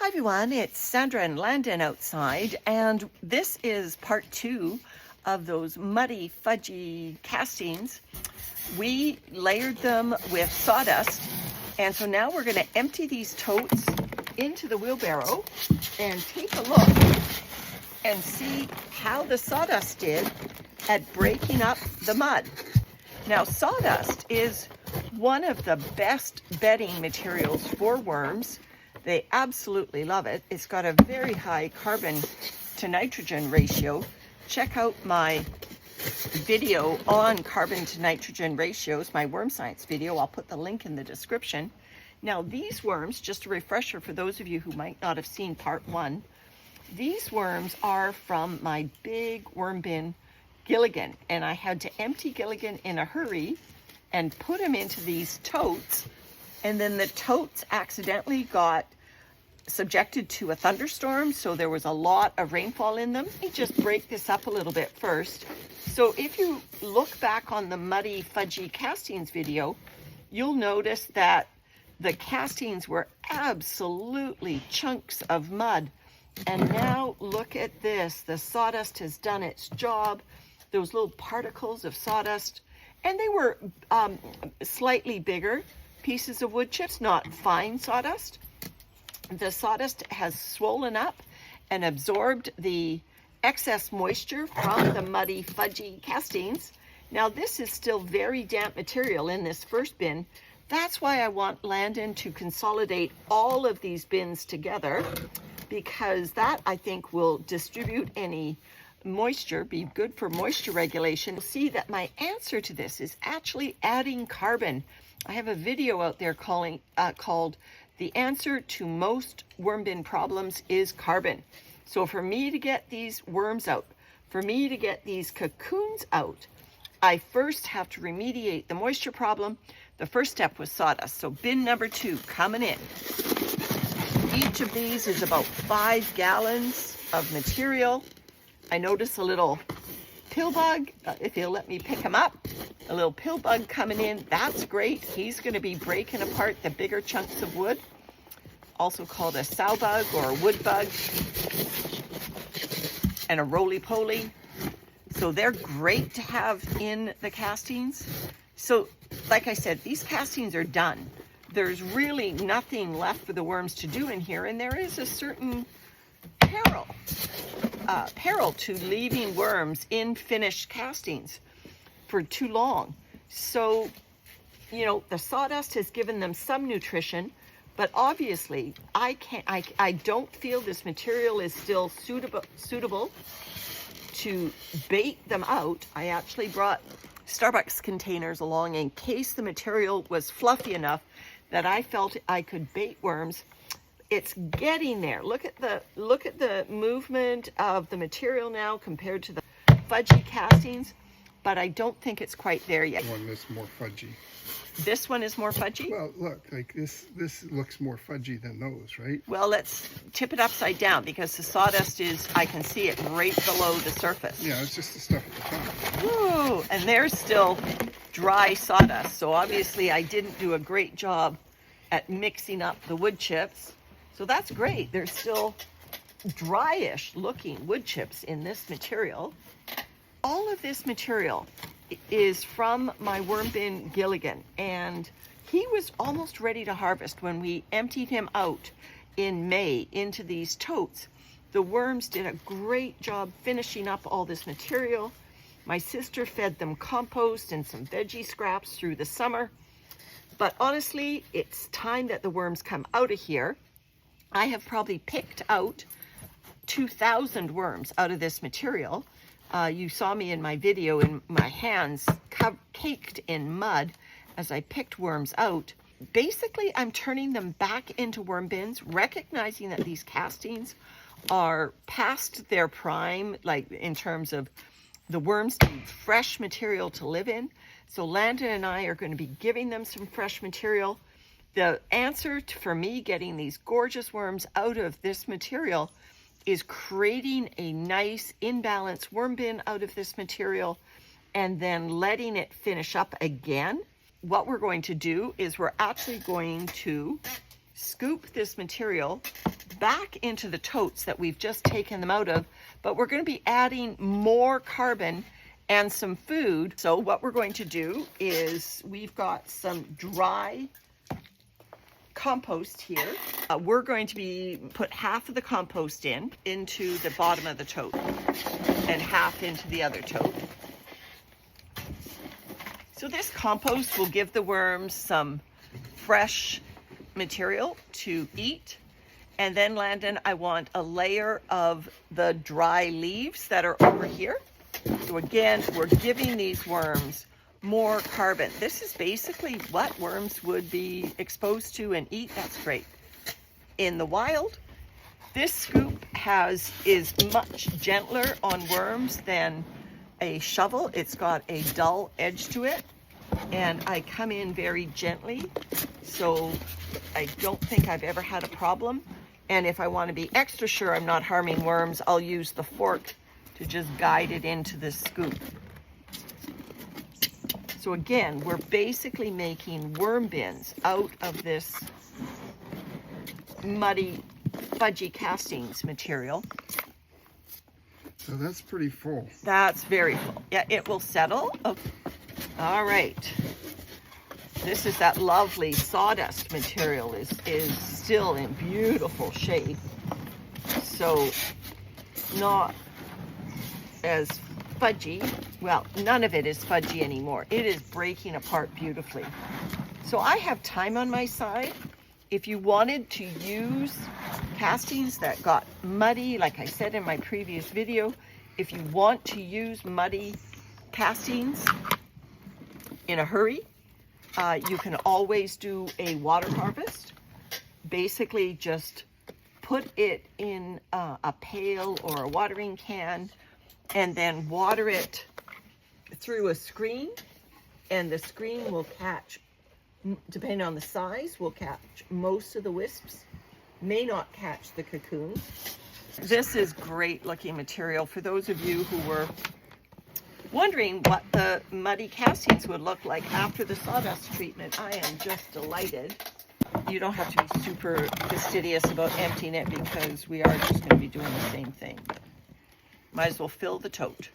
Hi everyone, it's Sandra and Landon outside, and this is part 2 of those muddy, fudgy castings. We layered them with sawdust, and so now we're going to empty these totes into the wheelbarrow and take a look and see how the sawdust did at breaking up the mud. Now, sawdust is one of the best bedding materials for worms. They absolutely love it. It's got a very high carbon to nitrogen ratio. Check out my video on carbon to nitrogen ratios, my worm science video. I'll put the link in the description. Now, these worms, just a refresher for those of you who might not have seen part 1, these worms are from my big worm bin, Gilligan, and I had to empty Gilligan in a hurry and put him into these totes, and then the totes accidentally got subjected to a thunderstorm, so there was a lot of rainfall in them. Let me just break this up a little bit first. So if you look back on the muddy fudgy castings video, you'll notice that the castings were absolutely chunks of mud. And now look at this, the sawdust has done its job. Those little particles of sawdust, and they were slightly bigger pieces of wood chips, not fine sawdust. The sawdust has swollen up and absorbed the excess moisture from the muddy, fudgy castings. Now, this is still very damp material in this first bin. That's why I want Landon to consolidate all of these bins together, because that, I think, will distribute any moisture, be good for moisture regulation. You'll see that my answer to this is actually adding carbon. I have a video out there called The Answer to Most Worm Bin Problems is Carbon. So for me to get these worms out, for me to get these cocoons out, I first have to remediate the moisture problem. The first step was sawdust. So bin number 2 coming in. Each of these is about 5 gallons of material. I notice a little pill bug, if you'll let me pick him up. A little pill bug coming in, that's great. He's going to be breaking apart the bigger chunks of wood, also called a sow bug or a wood bug, and a roly-poly. So they're great to have in the castings. So, like I said, these castings are done. There's really nothing left for the worms to do in here, and there is a certain peril to leaving worms in finished castings for too long. So, you know, the sawdust has given them some nutrition, but obviously I don't feel this material is still suitable to bait them out. I actually brought Starbucks containers along in case the material was fluffy enough that I felt I could bait worms. It's getting there. Look at the movement of the material now compared to the fudgy castings, but I don't think it's quite there yet. One is more fudgy. This one is more fudgy? Well, look, like this looks more fudgy than those, right? Well, let's tip it upside down, because the sawdust is, I can see it right below the surface. Yeah, it's just the stuff at the top. Woo! And there's still dry sawdust, so obviously I didn't do a great job at mixing up the wood chips. So that's great. There's still dryish looking wood chips in this material. All of this material is from my worm bin Gilligan, and he was almost ready to harvest when we emptied him out in May into these totes. The worms did a great job finishing up all this material. My sister fed them compost and some veggie scraps through the summer. But honestly, it's time that the worms come out of here. I have probably picked out 2,000 worms out of this material. You saw me in my video in my hands caked in mud as I picked worms out. Basically, I'm turning them back into worm bins, recognizing that these castings are past their prime, like in terms of the worms need fresh material to live in. So Landon and I are going to be giving them some fresh material. The answer for me getting these gorgeous worms out of this material is creating a nice imbalanced worm bin out of this material and then letting it finish up again. What we're going to do is we're actually going to scoop this material back into the totes that we've just taken them out of, but we're going to be adding more carbon and some food. So what we're going to do is we've got some dry compost here. We're going to put half of the compost into the bottom of the tote and half into the other tote. So this compost will give the worms some fresh material to eat. And then, Landon, I want a layer of the dry leaves that are over here. So again, we're giving these worms more carbon. This is basically what worms would be exposed to and eat. That's great. In the wild, this scoop is much gentler on worms than a shovel. It's got a dull edge to it, and I come in very gently, so I don't think I've ever had a problem. And if I want to be extra sure I'm not harming worms, I'll use the fork to just guide it into this scoop. So again, we're basically making worm bins out of this muddy, fudgy castings material. So that's pretty full. That's very full. Yeah, it will settle. Oh. All right. This is that lovely sawdust material is still in beautiful shape. So not as fudgy. Well, none of it is fudgy anymore. It is breaking apart beautifully. So I have time on my side. If you wanted to use castings that got muddy, like I said in my previous video, if you want to use muddy castings in a hurry, you can always do a water harvest. Basically just put it in a pail or a watering can and then water it through a screen, and the screen will catch, depending on the size, will catch most of the wisps, may not catch the cocoons. This is great looking material. For those of you who were wondering what the muddy castings would look like after the sawdust treatment, I am just delighted. You don't have to be super fastidious about emptying it because we are just going to be doing the same thing. Might as well fill the tote.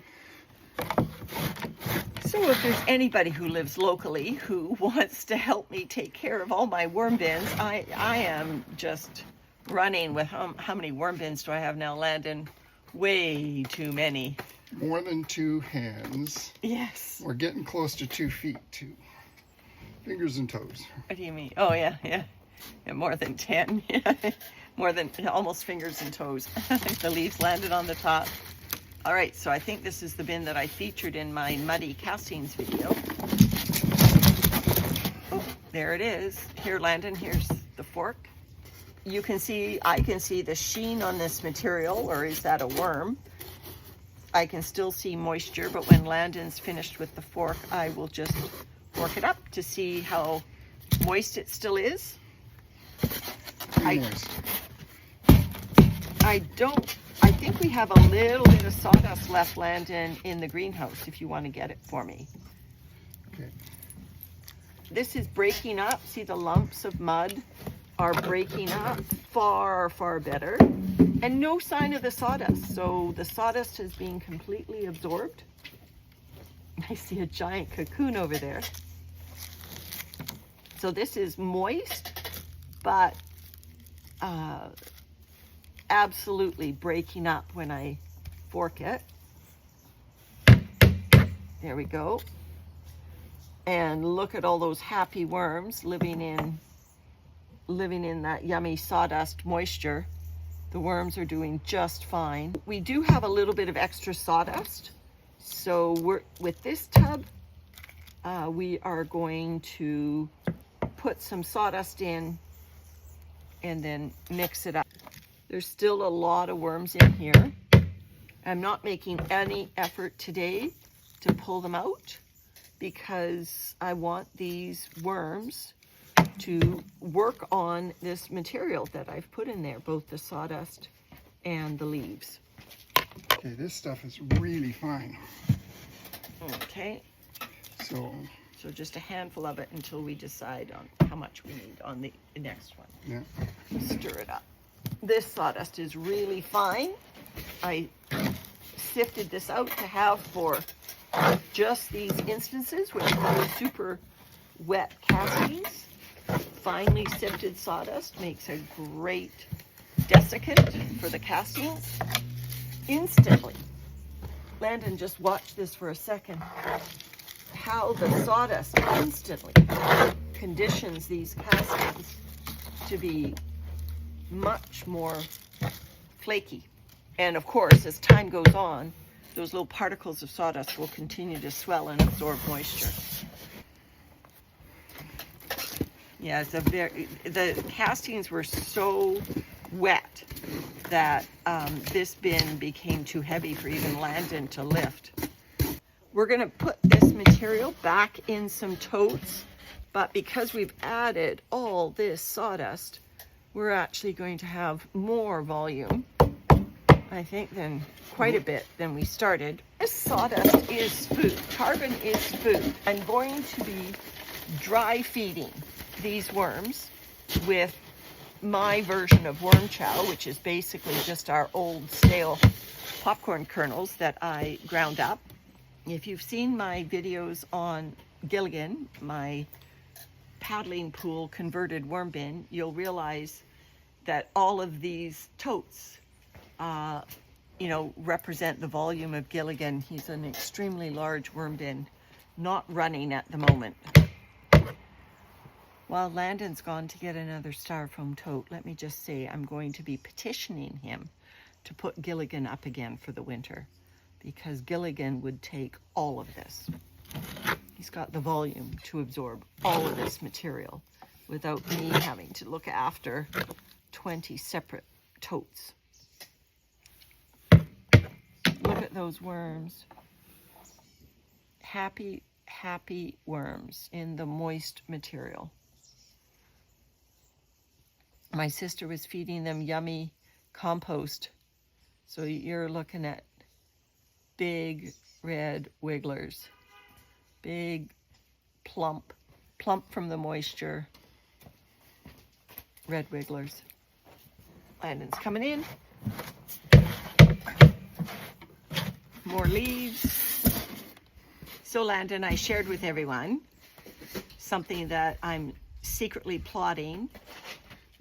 So if there's anybody who lives locally who wants to help me take care of all my worm bins, I am just running with how many worm bins do I have now, Landon? Way too many. More than 2 hands. Yes. We're getting close to 2 feet too. Fingers and toes. What do you mean? Oh yeah. More than 10. Yeah. More than almost fingers and toes. The leaves landed on the top. All right, so I think this is the bin that I featured in my muddy castings video. Oh, there it is. Here, Landon, here's the fork. You can see, I can see the sheen on this material, or is that a worm? I can still see moisture, but when Landon's finished with the fork, I will just fork it up to see how moist it still is. I think we have a little bit of sawdust left, Landon, in the greenhouse, if you want to get it for me. Okay. This is breaking up. See, the lumps of mud are breaking up far, far better. And no sign of the sawdust. So the sawdust has been completely absorbed. I see a giant cocoon over there. So this is moist, but absolutely breaking up when I fork it. There we go. And look at all those happy worms living in that yummy sawdust moisture. The worms are doing just fine. We do have a little bit of extra sawdust. So with this tub, we are going to put some sawdust in and then mix it up. There's still a lot of worms in here. I'm not making any effort today to pull them out because I want these worms to work on this material that I've put in there, both the sawdust and the leaves. Okay, this stuff is really fine. Okay. So just a handful of it until we decide on how much we need on the next one. yeah. Stir it up. This sawdust is really fine. I sifted this out to have for just these instances where they're super wet castings. Finely sifted sawdust makes a great desiccant for the castings. Instantly. Landon, just watch this for a second. How the sawdust instantly conditions these castings to be much more flaky. And of course, as time goes on, those little particles of sawdust will continue to swell and absorb moisture. Yeah, it's the castings were so wet that this bin became too heavy for even Landon to lift. We're going to put this material back in some totes, but because we've added all this sawdust, we're actually going to have more volume, I think, than quite a bit than we started. This sawdust is food. Carbon is food. I'm going to be dry feeding these worms with my version of worm chow, which is basically just our old stale popcorn kernels that I ground up. If you've seen my videos on Gilligan, my paddling pool converted worm bin, you'll realize that all of these totes, represent the volume of Gilligan. He's an extremely large worm bin, not running at the moment. While Landon's gone to get another styrofoam tote, let me just say I'm going to be petitioning him to put Gilligan up again for the winter, because Gilligan would take all of this. He's got the volume to absorb all of this material without me having to look after 20 separate totes. Look at those worms. Happy, happy worms in the moist material. My sister was feeding them yummy compost. So you're looking at big red wigglers. Big, plump from the moisture, red wigglers. Landon's coming in. More leaves. So Landon, I shared with everyone something that I'm secretly plotting,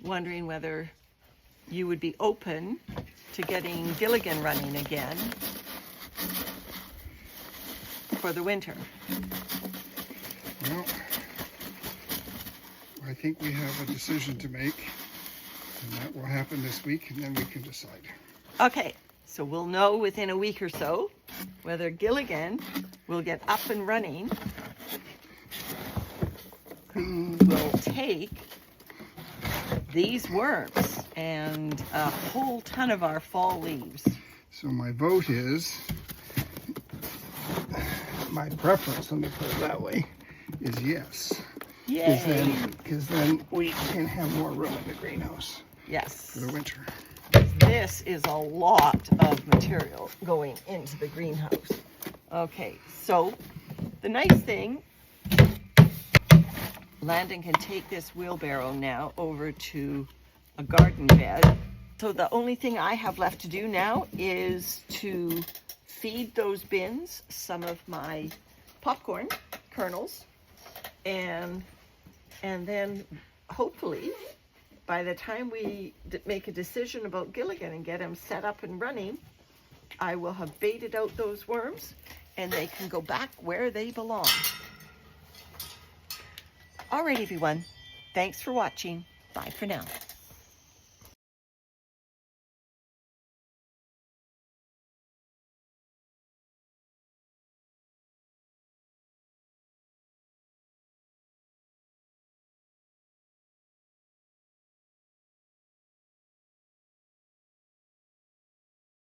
wondering whether you would be open to getting Gilligan running again for the winter. Well, I think we have a decision to make, and that will happen this week, and then we can decide. Okay, so we'll know within a week or so whether Gilligan will get up and running. We'll take these worms and a whole ton of our fall leaves. So my vote is, my preference, let me put it that way, is yes. Yay! Because then we can have more room in the greenhouse Yes. for the winter. This is a lot of material going into the greenhouse. Okay, so the nice thing, Landon can take this wheelbarrow now over to a garden bed. So the only thing I have left to do now is to feed those bins some of my popcorn kernels, and then hopefully by the time we make a decision about Gilligan and get him set up and running, I will have baited out those worms and they can go back where they belong. All right, everyone. Thanks for watching. Bye for now.